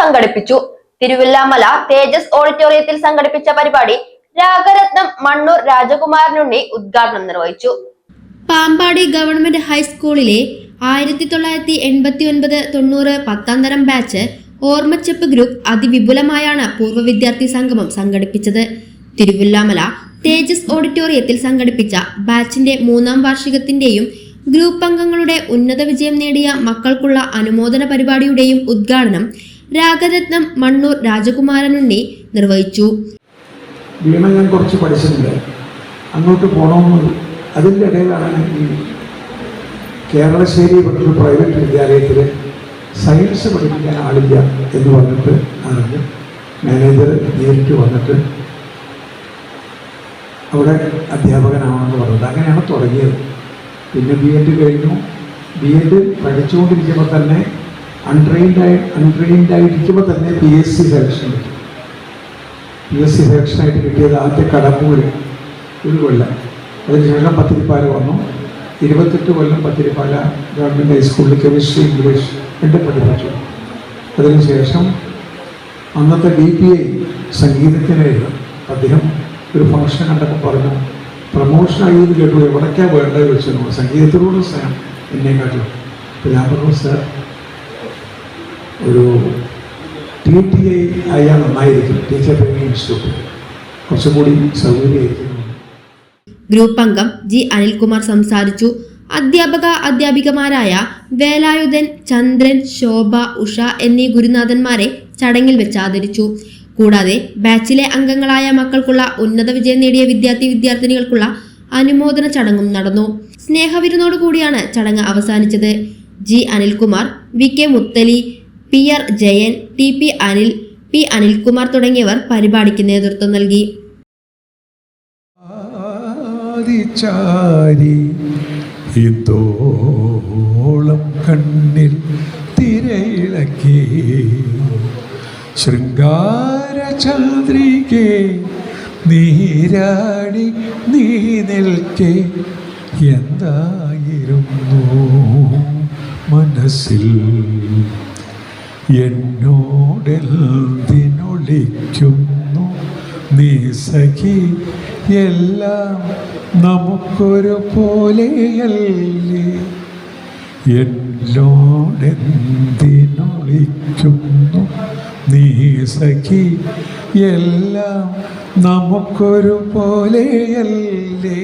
സംഘടിപ്പിച്ചു. തിരുവില്ലാമല തേജസ് ഓഡിറ്റോറിയത്തിൽ സംഘടിപ്പിച്ച പരിപാടി രാഗരത്നം മണ്ണൂർ രാജകുമാരനുണ്ണി ഉദ്ഘാടനം നിർവഹിച്ചു. പാമ്പാടി ഗവൺമെന്റ് ഹൈസ്കൂളിലെ 1989-90 10ാം തരം ബാച്ച് ഓർമ്മച്ചെപ്പ് ഗ്രൂപ്പ് അതിവിപുലമായാണ് പൂർവ്വ വിദ്യാർത്ഥി സംഗമം സംഘടിപ്പിച്ചത്. തിരുവില്ലാമല തേജസ് ഓഡിറ്റോറിയത്തിൽ സംഘടിപ്പിച്ച ബാച്ചിന്റെ 3ാം വാർഷികത്തിന്റെയും ഗ്രൂപ്പ് അംഗങ്ങളുടെ ഉന്നത വിജയം നേടിയ മക്കൾക്കുള്ള അനുമോദന പരിപാടിയുടെയും ഉദ്ഘാടനം രാഗരത്നം മണ്ണൂർ രാജകുമാരനുണ്ണി നിർവഹിച്ചു. ഞാൻ കുറച്ച് പഠിച്ചിട്ടുണ്ട്, അങ്ങോട്ട് പോകണമെന്ന്. അതിൻ്റെ ഇടയിലാണ് ഈ കേരളശ്ശേരി ഒരു പ്രൈവറ്റ് വിദ്യാലയത്തിൽ സയൻസ് പഠിപ്പിക്കാൻ ആളില്ല എന്ന് പറഞ്ഞിട്ട് അറിഞ്ഞ് മാനേജർ നേരിട്ട് വന്നിട്ട് അവിടെ അധ്യാപകനാണെന്ന് പറഞ്ഞത്. അങ്ങനെയാണ് തുടങ്ങിയത്. പിന്നെ BEd കഴിഞ്ഞു. BEd പഠിച്ചുകൊണ്ടിരിക്കുമ്പോൾ തന്നെ അൺട്രെയിൻഡായിരിക്കുമ്പോൾ തന്നെ PSC സെലക്ഷൻ കിട്ടി. PSC സെലക്ഷനായിട്ട് കിട്ടിയത് ആദ്യത്തെ കടമ്പൂർ ഒരു കൊല്ലം. അതിനുശേഷം പത്തിരിപ്പാല വന്നു. 28 കൊല്ലം പത്തിരിപ്പാല ഗവൺമെൻറ് ഹൈസ്കൂളിൽ കെമിസ്ട്രി ഇംഗ്ലീഷ് രണ്ടും പഠിപ്പിച്ചു. അതിനുശേഷം അന്നത്തെ DPI സംഗീതത്തിനായിരുന്നു. അദ്ദേഹം ഒരു ഫംഗ്ഷൻ കണ്ടപ്പോൾ പറഞ്ഞു, പ്രമോഷനായി എന്ന് കേട്ടു, എവിടേക്കാണ് വേണ്ടത് വെച്ചു. സംഗീതത്തിനോട് സ്നേഹം എന്നെക്കാട്ടും. അപ്പോൾ ഞാൻ പറഞ്ഞു, സാർ ഒരു TTI ആയാൽ നന്നായിരിക്കും, ടീച്ചർ ട്രെയിനിങ് ഇൻസ്റ്റിറ്റ്യൂട്ട്, കുറച്ചും കൂടി സൗകര്യമായിരിക്കും. ഗ്രൂപ്പ് അംഗം G അനിൽകുമാർ സംസാരിച്ചു. അധ്യാപികമാരായ വേലായുധൻ, ചന്ദ്രൻ, ശോഭ, ഉഷ എന്നീ ഗുരുനാഥന്മാരെ ചടങ്ങിൽ വെച്ച് ആദരിച്ചു. കൂടാതെ ബാച്ചിലെ അംഗങ്ങളായ മക്കൾക്കുള്ള ഉന്നത വിജയം നേടിയ വിദ്യാർത്ഥിനികൾക്കുള്ള അനുമോദന ചടങ്ങും നടന്നു. സ്നേഹവിരുന്നോടുകൂടിയാണ് ചടങ്ങ് അവസാനിച്ചത്. G Anilkumar, VK Muthali, PR Jayan, TP Anil, P Anilkumar തുടങ്ങിയവർ പരിപാടിക്ക് നേതൃത്വം നൽകി. കണ്ണിൽ തിരയിളക്കി ശൃംഗാരചന്ദ്രികേ നീരാടി നീ നിൽക്കെ എന്തായിരുന്നു മനസ്സിൽ എന്നോടെന്തിനൊളിക്കുന്നു നീ സഖി, എല്ലാം നമുക്കൊരു പോലെയല്ലേ. എന്നോടെന്തിനൊളിക്കുന്നു നീ സഖി, എല്ലാം നമുക്കൊരു പോലെയല്ലേ.